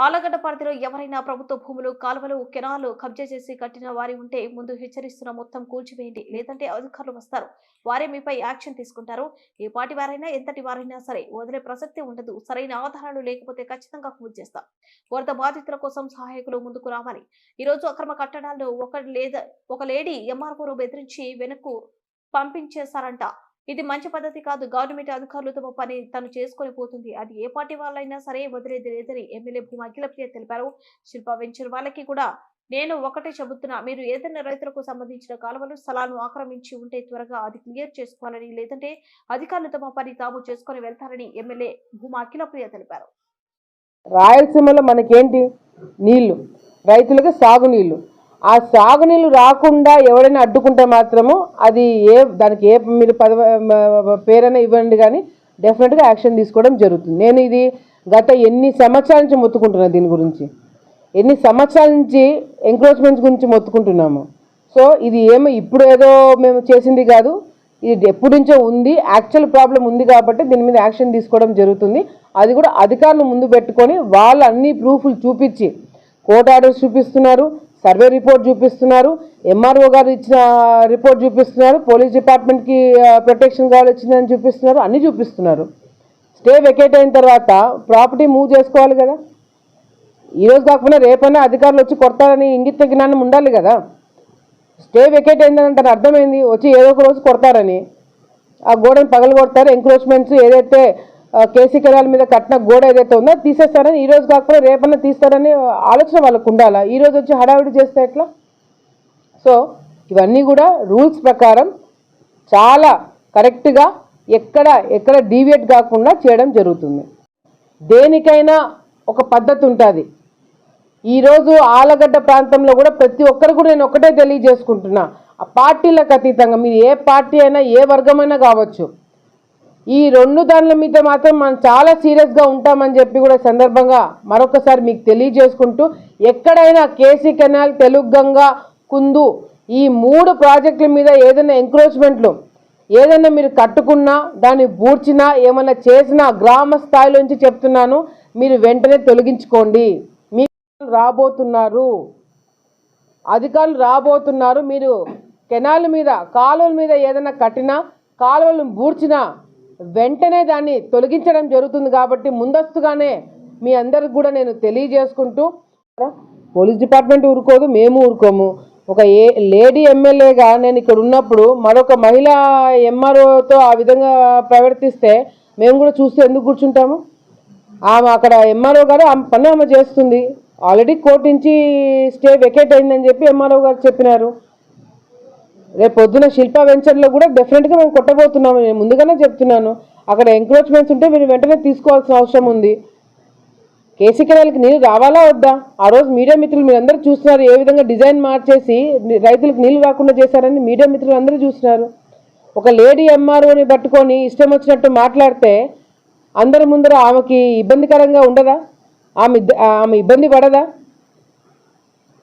ఆలగడ్డ పరిధిలో ఎవరైనా ప్రభుత్వ భూములు, కాలువలు, కెనాలు కబ్జా చేసి కట్టిన వారి ఉంటే ముందు హెచ్చరిస్తున్న మొత్తం కూల్చివేయండి. లేదంటే అధికారులు వస్తారు. వారే మీపై యాక్షన్ తీసుకుంటారు. ఏ పార్టీ వారైనా, ఎంతటి వారైనా సరే వదిలే ప్రసక్తి ఉండదు. సరైన ఆధారాలు లేకపోతే ఖచ్చితంగా కూల్చేస్తాం. వరద బాధితుల కోసం సహాయకులు ముందుకు రావాలి. ఈ రోజు అక్రమ కట్టడాలు ఒక లేడీ ఎంఆర్ఓను బెదిరించి వెనక్కు పంపించేశారంట. ఇది మంచి పద్ధతి కాదు. గవర్నమెంట్ అధికారులు తమ పని తను చేసుకొని పోతుంది. అది ఏ పార్టీ వాళ్ళైనా సరే వదిలేది లేదని ఎమ్మెల్యే భూమా అఖిలప్రియ తెలిపారు. శిల్ప వెంచర్ వాళ్ళకి కూడా నేను ఒకటే చెబుతున్నా, మీరు ఏదైనా రైతులకు సంబంధించిన కాలువలు, స్థలాలను ఆక్రమించి ఉంటే త్వరగా అది క్లియర్ చేసుకోవాలని, లేదంటే అధికారులు తమ పని తాము చేసుకొని వెళ్తారని ఎమ్మెల్యే భూమా అఖిలప్రియ తెలిపారు. రాయలసీమలో మనకేంటి నీళ్లు, రైతులకు సాగునీళ్లు. ఆ సాగునీళ్ళు రాకుండా ఎవరైనా అడ్డుకుంటే మాత్రము అది దానికి మీరు పేరైనా ఇవ్వండి, కానీ డెఫినెట్గా యాక్షన్ తీసుకోవడం జరుగుతుంది. నేను ఇది గత ఎన్ని సంవత్సరాల నుంచి మొత్తుకుంటున్నాను. దీని గురించి ఎన్ని సంవత్సరాల నుంచి ఎంక్రోచ్మెంట్స్ గురించి మొత్తుకుంటున్నాము. సో ఇది ఇప్పుడు ఏదో మేము చేసింది కాదు, ఇది ఎప్పటి నుంచో ఉంది. యాక్చువల్ ప్రాబ్లం ఉంది కాబట్టి దీని మీద యాక్షన్ తీసుకోవడం జరుగుతుంది. అది కూడా అధికారులు ముందు పెట్టుకొని వాళ్ళు అన్ని ప్రూఫ్లు చూపించి, కోర్టు ఆర్డర్స్ చూపిస్తున్నారు, సర్వే రిపోర్ట్ చూపిస్తున్నారు, ఎంఆర్ఓ గారు ఇచ్చిన రిపోర్ట్ చూపిస్తున్నారు, పోలీస్ డిపార్ట్మెంట్కి ప్రొటెక్షన్ కావాలి వచ్చిందని చూపిస్తున్నారు, అన్నీ చూపిస్తున్నారు. స్టే వెకేట్ అయిన తర్వాత ప్రాపర్టీ మూవ్ చేసుకోవాలి కదా. ఈరోజు కాకపోయినా రేపైనా అధికారులు వచ్చి కొడతారని ఇంగిత జ్ఞానం ఉండాలి కదా. స్టే వెకేట్ అయిందంటే అర్థమైంది, వచ్చి ఏదో ఒక రోజు కొడతారని, ఆ గోడను పగలు కొడతారు. ఎంక్రోచ్మెంట్స్ ఏదైతే కేసీ కెనాల్ మీద కట్టిన గోడ ఏదైతే ఉందో తీసేస్తారని, ఈరోజు కాకపోతే రేపన్నా తీస్తారని ఆలోచన వాళ్ళకు ఉండాలా. ఈరోజు వచ్చి హడావిడి చేస్తే ఎట్లా? సో ఇవన్నీ కూడా రూల్స్ ప్రకారం చాలా కరెక్ట్గా ఎక్కడ డీవియేట్ కాకుండా చేయడం జరుగుతుంది. దేనికైనా ఒక పద్ధతి ఉంటుంది. ఈరోజు ఆలగడ్డ ప్రాంతంలో కూడా ప్రతి ఒక్కరు కూడా నేను ఒకటే తెలియజేసుకుంటున్నా, ఆ పార్టీలకు అతీతంగా మీరు ఏ పార్టీ అయినా ఏ వర్గమైనా కావచ్చు, ఈ రెండు దానిల మీద మాత్రం మనం చాలా సీరియస్గా ఉంటామని చెప్పి కూడా సందర్భంగా మరొకసారి మీకు తెలియజేసుకుంటూ, ఎక్కడైనా కేసీ కెనాల్, తెలుగంగా, కుందు ఈ 3 ప్రాజెక్టుల మీద ఏదైనా ఎంక్రోచ్మెంట్లు ఏదైనా మీరు కట్టుకున్నా, దాన్ని బూడ్చినా, ఏమైనా చేసినా గ్రామ స్థాయిలోంచి చెప్తున్నాను, మీరు వెంటనే తొలగించుకోండి. మీకు రాబోతున్నారు, అధికారులు రాబోతున్నారు. మీరు కెనాల్ మీద, కాలువల మీద ఏదైనా కట్టినా, కాలువలను బూడ్చినా వెంటనే దాన్ని తొలగించడం జరుగుతుంది. కాబట్టి ముందస్తుగానే మీ అందరికి కూడా నేను తెలియజేసుకుంటూ, పోలీస్ డిపార్ట్మెంట్ ఊరుకోదు, మేము ఊరుకోము. ఒక లేడీ ఎమ్మెల్యేగా నేను ఇక్కడ ఉన్నప్పుడు మరొక మహిళా ఎంఆర్ఓతో ఆ విధంగా ప్రవర్తిస్తే మేము కూడా చూస్తూ ఎందుకు కూర్చుంటాము? ఆమె అక్కడ ఎంఆర్ఓ గారు ఆమె పని ఆమె చేస్తుంది. ఆల్రెడీ కోర్టు నుంచి స్టే వెకేట్ అయిందని చెప్పి ఎంఆర్ఓ గారు చెప్పినారు. రేపు పొద్దున శిల్ప వెంచర్లో కూడా డెఫినెట్గా మేము కొట్టబోతున్నాము. నేను ముందుగానే చెప్తున్నాను, అక్కడ ఎంక్రోచ్మెంట్స్ ఉంటే మీరు వెంటనే తీసుకోవాల్సిన అవసరం ఉంది. కేసీ కెనాల్కి నీళ్ళు రావాలా వద్దా? ఆ రోజు మీడియా మిత్రులు మీరందరూ చూస్తున్నారు, ఏ విధంగా డిజైన్ మార్చేసి రైతులకు నీళ్ళు రాకుండా చేశారని మీడియా మిత్రులు అందరూ చూస్తున్నారు. ఒక లేడీ ఎంఆర్ఓని పట్టుకొని ఇష్టం వచ్చినట్టు మాట్లాడితే అందరి ముందర ఆమెకి ఇబ్బందికరంగా ఉండదా? ఆమె ఇబ్బంది పడదా?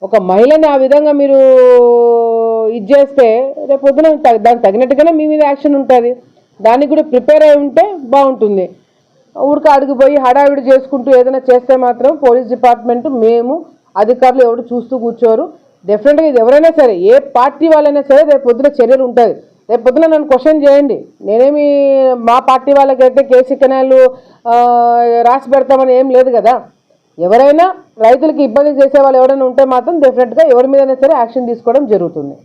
ఒక మహిళని ఆ విధంగా మీరు ఇది చేస్తే రేపు పొద్దున దానికి తగినట్టుగానే మీ మీద యాక్షన్ ఉంటుంది. దానికి కూడా ప్రిపేర్ అయి ఉంటే బాగుంటుంది. ఊరికి అడిగిపోయి హడావిడి చేసుకుంటూ ఏదైనా చేస్తే మాత్రం పోలీస్ డిపార్ట్మెంట్, మేము అధికారులు ఎవరు చూస్తూ కూర్చోరు. డెఫినెట్గా ఇది ఎవరైనా సరే, ఏ పార్టీ వాళ్ళైనా సరే రేపు పొద్దున చర్యలు ఉంటుంది. రేపు పొద్దున నన్ను క్వశ్చన్ చేయండి, నేనేమి మా పార్టీ వాళ్ళకైతే కేసీ కెనాల్ రాసి పెడతామని ఏం లేదు కదా. ఎవరైనా రైతులకు ఇబ్బంది చేసే వాళ్ళు ఎవరైనా ఉంటే మాత్రం డెఫినెట్గా ఎవరి మీదైనా సరే యాక్షన్ తీసుకోవడం జరుగుతుంది.